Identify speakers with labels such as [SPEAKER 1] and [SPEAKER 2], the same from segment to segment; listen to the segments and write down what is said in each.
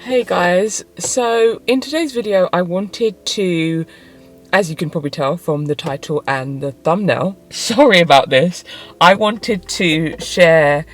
[SPEAKER 1] Hey guys, so in today's video I wanted to, as you can probably tell from the title and the thumbnail, sorry about this, I wanted to share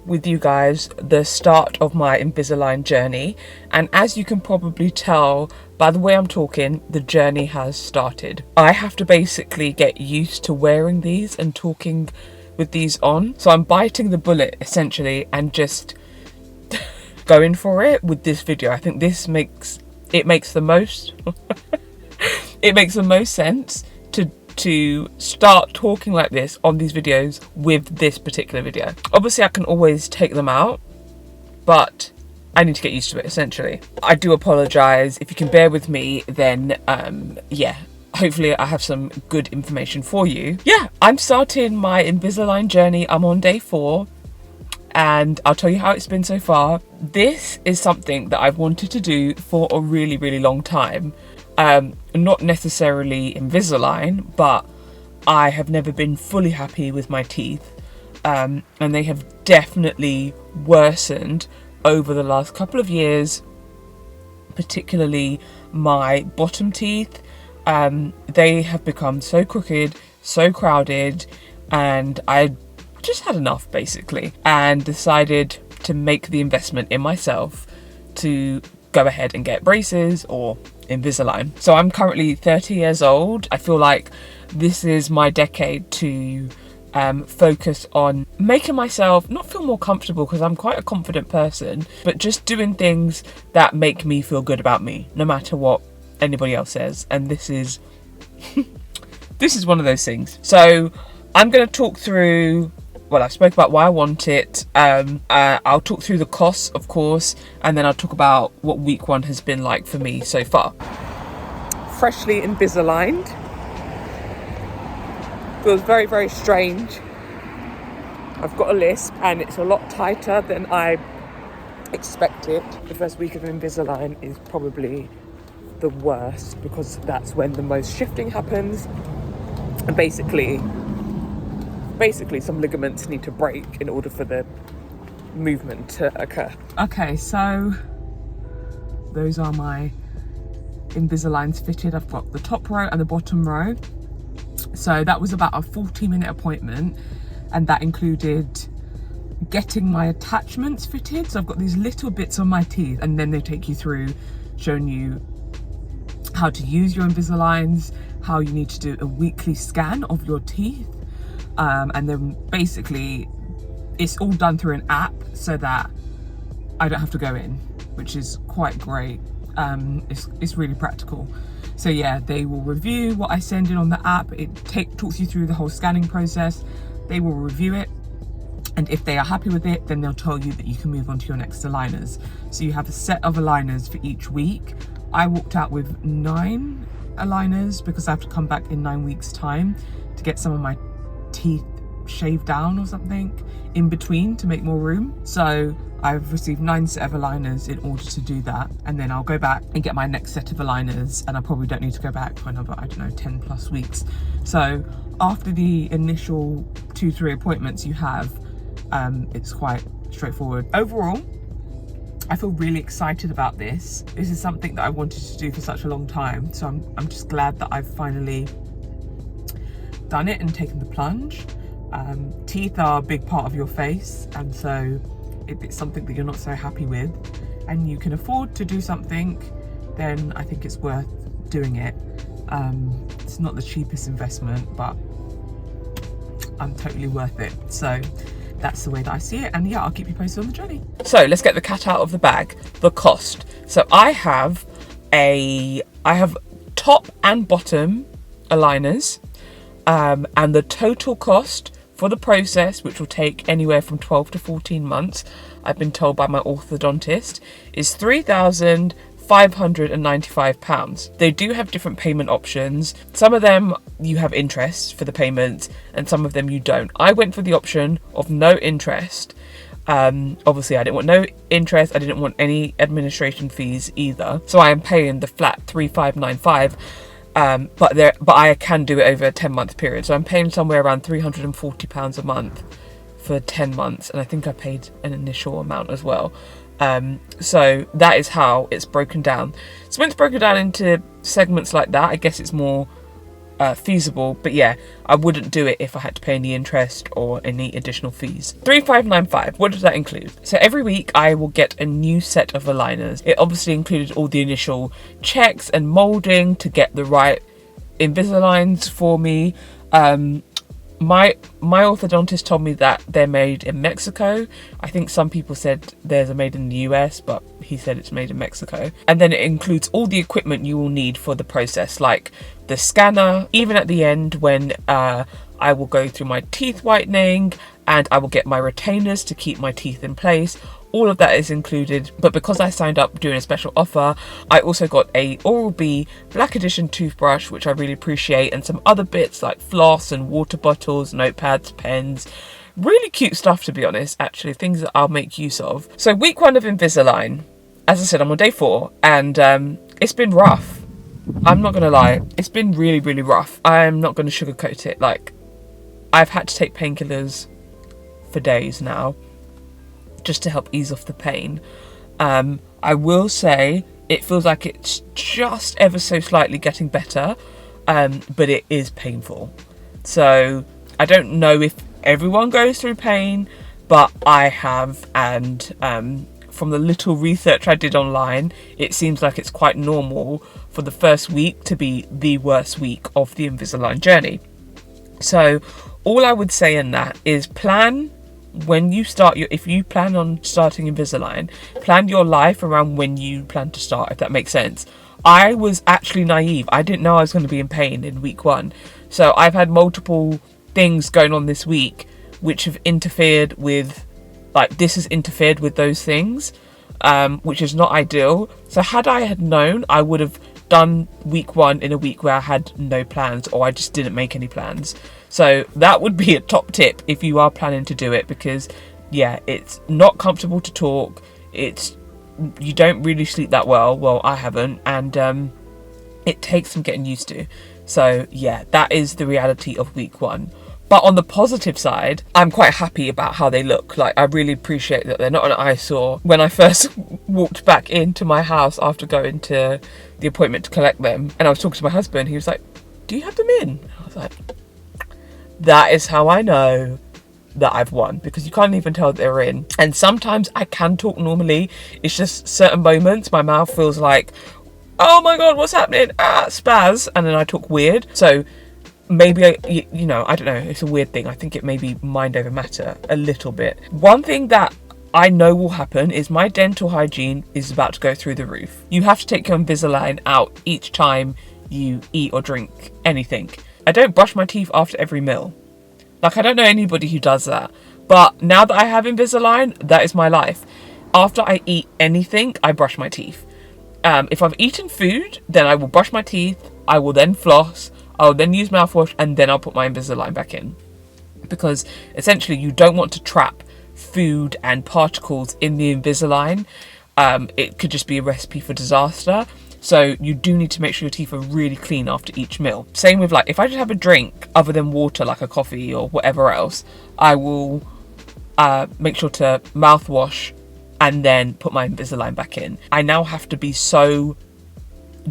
[SPEAKER 1] with you guys the start of my Invisalign journey, and as you can probably tell by the way I'm talking, the journey has started. I have to basically get used to wearing these and talking with these on, so I'm biting the bullet essentially and just going for it with this video. I think this makes the most it makes the most sense to start talking like this on these videos with this particular video. Obviously I can always take them out, but I need to get used to it essentially. I do apologize. If you can bear with me, then yeah, hopefully I have some good information for you. Yeah, I'm starting my Invisalign journey. I'm on day 4 and I'll tell you how it's been so far. This is something that I've wanted to do for a really long time. Not necessarily Invisalign, but I have never been fully happy with my teeth, and they have definitely worsened over the last couple of years, particularly my bottom teeth. They have become so crooked, so crowded, and I just had enough basically, and decided to make the investment in myself to go ahead and get braces or Invisalign. So I'm currently 30 years old. I feel like this is my decade to focus on making myself not feel more comfortable, because I'm quite a confident person, but just doing things that make me feel good about me, no matter what anybody else says. And this is this is one of those things. So I'm going to talk through, well, I spoke about why I want it. I'll talk through the costs, of course, and then I'll talk about what week 1 has been like for me so far. Freshly Invisaligned. Feels very strange. I've got a lisp and it's a lot tighter than I expected. The first week of Invisalign is probably the worst, because that's when the most shifting happens, and basically some ligaments need to break in order for the movement to occur. Okay, so those are my Invisaligns fitted. I've got the top row and the bottom row. So that was about a 40-minute appointment, and that included getting my attachments fitted. So I've got these little bits on my teeth, and then they take you through showing you how to use your Invisaligns, how you need to do a weekly scan of your teeth. And then basically it's all done through an app so that I don't have to go in, which is quite great. It's really practical. So yeah, they will review what I send in on the app. It talks you through the whole scanning process. They will review it, and if they are happy with it, then they'll tell you that you can move on to your next aligners. So you have a set of aligners for each week. I walked out with 9 aligners because I have to come back in 9 weeks time to get some of my teeth shaved down or something in between to make more room. So I've received 9 set of aligners in order to do that, and then I'll go back and get my next set of aligners, and I probably don't need to go back for another, I don't know, 10 plus weeks. So after the initial 2-3 appointments you have, it's quite straightforward. Overall, I feel really excited about this. This is something that I wanted to do for such a long time, so I'm just glad that I've finally done it and taken the plunge. Teeth are a big part of your face, and so if it's something that you're not so happy with and you can afford to do something, then I think it's worth doing it. It's not the cheapest investment, but I'm totally worth it. So that's the way that I see it, and yeah, I'll keep you posted on the journey. So let's get the cat out of the bag. The cost. So I have top and bottom aligners. And the total cost for the process, which will take anywhere from 12 to 14 months, I've been told by my orthodontist, is £3,595. They do have different payment options. Some of them you have interest for the payments, and some of them you don't. I went for the option of no interest. Obviously I didn't want no interest, I didn't want any administration fees either, so I am paying the flat £3,595. But I can do it over a 10-month period, so I'm paying somewhere around £340 a month for 10 months, and I think I paid an initial amount as well. So that is how it's broken down. So when it's broken down into segments like that, I guess it's more feasible. But yeah, I wouldn't do it if I had to pay any interest or any additional fees. 3595, what does that include? So every week I will get a new set of aligners. It obviously included all the initial checks and molding to get the right Invisaligns for me. My orthodontist told me that they're made in Mexico. I think some people said there's a made in the US, but he said it's made in Mexico. And then it includes all the equipment you will need for the process, like the scanner, even at the end when I will go through my teeth whitening and I will get my retainers to keep my teeth in place. All of that is included, but because I signed up doing a special offer, I also got a Oral-B Black Edition toothbrush, which I really appreciate, and some other bits like floss and water bottles, notepads, pens. Really cute stuff, to be honest, actually, things that I'll make use of. So week 1 of Invisalign, as I said, I'm on day 4, and it's been rough. I'm not gonna lie, it's been really, really rough. I'm not gonna sugarcoat it. Like, I've had to take painkillers for days now, just to help ease off the pain. I will say it feels like it's just ever so slightly getting better, but it is painful. So I don't know if everyone goes through pain, but I have, and from the little research I did online, it seems like it's quite normal for the first week to be the worst week of the Invisalign journey. So all I would say in that is plan when you start if you plan on starting Invisalign, plan your life around when you plan to start, if that makes sense. I was actually naive. I didn't know I was going to be in pain in week 1. So I've had multiple things going on this week which have interfered with, like, this has interfered with those things, which is not ideal. So had I had known, I would have done week 1 in a week where I had no plans, or I just didn't make any plans. So that would be a top tip if you are planning to do it, because yeah, it's not comfortable to talk. You don't really sleep that well. Well, I haven't, and it takes some getting used to. So yeah, that is the reality of week 1. But on the positive side, I'm quite happy about how they look. Like, I really appreciate that they're not an eyesore. When I first walked back into my house after going to the appointment to collect them, and I was talking to my husband, he was like, "Do you have them in?" I was like, that is how I know that I've won, because you can't even tell they're in. And sometimes I can talk normally. It's just certain moments my mouth feels like, oh my god, what's happening? Spaz. And then I talk weird. So maybe I don't know, it's a weird thing. I think it may be mind over matter a little bit. One thing that I know will happen is my dental hygiene is about to go through the roof. You have to take your Invisalign out each time you eat or drink anything. I don't brush my teeth after every meal. Like, I don't know anybody who does that. But now that I have Invisalign, that is my life. After I eat anything, I brush my teeth. If I've eaten food, then I will brush my teeth. I will then floss. I'll then use mouthwash, and then I'll put my Invisalign back in. Because essentially you don't want to trap food and particles in the Invisalign. It could just be a recipe for disaster. So you do need to make sure your teeth are really clean after each meal. Same with, like, if I just have a drink other than water, like a coffee or whatever else, I will make sure to mouthwash and then put my Invisalign back in. I now have to be so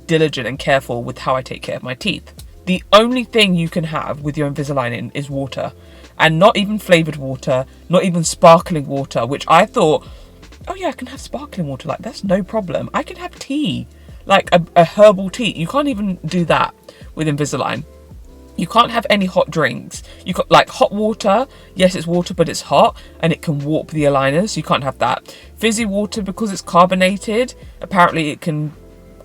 [SPEAKER 1] diligent and careful with how I take care of my teeth. The only thing you can have with your Invisalign in is water, and not even flavoured water, not even sparkling water, which I thought, oh yeah, I can have sparkling water, like, that's no problem. I can have tea. Like a herbal tea. You can't even do that with Invisalign. You can't have any hot drinks. You got, like, hot water. Yes, it's water, but it's hot and it can warp the aligners. You can't have that. Fizzy water, because it's carbonated, apparently it can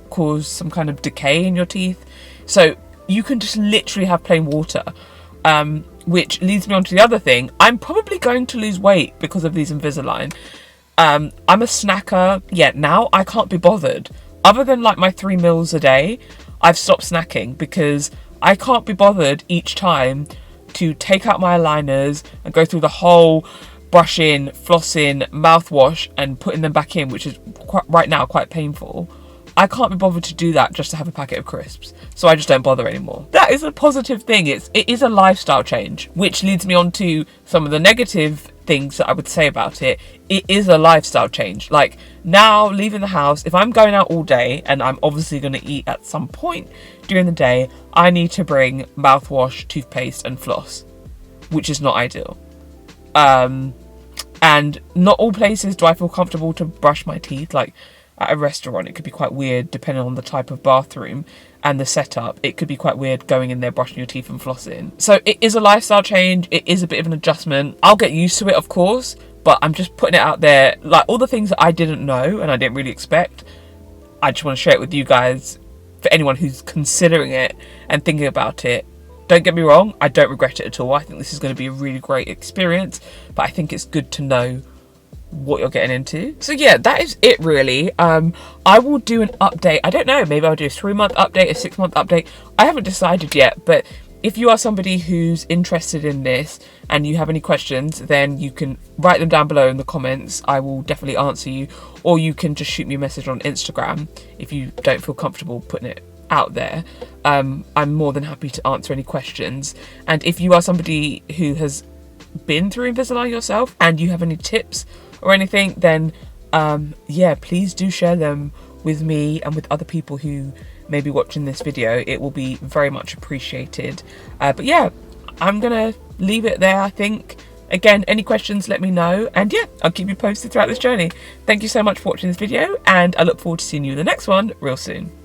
[SPEAKER 1] cause some kind of decay in your teeth. So you can just literally have plain water. Which leads me on to the other thing. I'm probably going to lose weight because of these Invisalign. I'm a snacker. Yeah, now I can't be bothered. Other than, like, my 3 meals a day, I've stopped snacking because I can't be bothered each time to take out my aligners and go through the whole brushing, flossing, mouthwash and putting them back in, which is right now quite painful. I can't be bothered to do that just to have a packet of crisps. So I just don't bother anymore. That is a positive thing. It is a lifestyle change, which leads me on to some of the negative things that I would say about it. It is a lifestyle change. Like, now leaving the house, if I'm going out all day and I'm obviously going to eat at some point during the day, I need to bring mouthwash, toothpaste and floss, which is not ideal. And not all places do I feel comfortable to brush my teeth. Like, at a restaurant, it could be quite weird depending on the type of bathroom and the setup. It could be quite weird going in there, brushing your teeth and flossing. So it is a lifestyle change. It is a bit of an adjustment. I'll get used to it, of course, but I'm just putting it out there. Like, all the things that I didn't know and I didn't really expect, I just want to share it with you guys. For anyone who's considering it and thinking about it, don't get me wrong, I don't regret it at all. I think this is going to be a really great experience, but I think it's good to know what you're getting into. So yeah, that is it really. I will do an update. I don't know, maybe I'll do a 3-month update, a 6-month update. I haven't decided yet, but if you are somebody who's interested in this and you have any questions, then you can write them down below in the comments. I will definitely answer you, or you can just shoot me a message on Instagram if you don't feel comfortable putting it out there. I'm more than happy to answer any questions. And if you are somebody who has been through Invisalign yourself and you have any tips or anything, then yeah, please do share them with me and with other people who may be watching this video. It will be very much appreciated. But yeah, I'm gonna leave it there, I think. Again, any questions, let me know, and yeah, I'll keep you posted throughout this journey. Thank you so much for watching this video, and I look forward to seeing you in the next one real soon.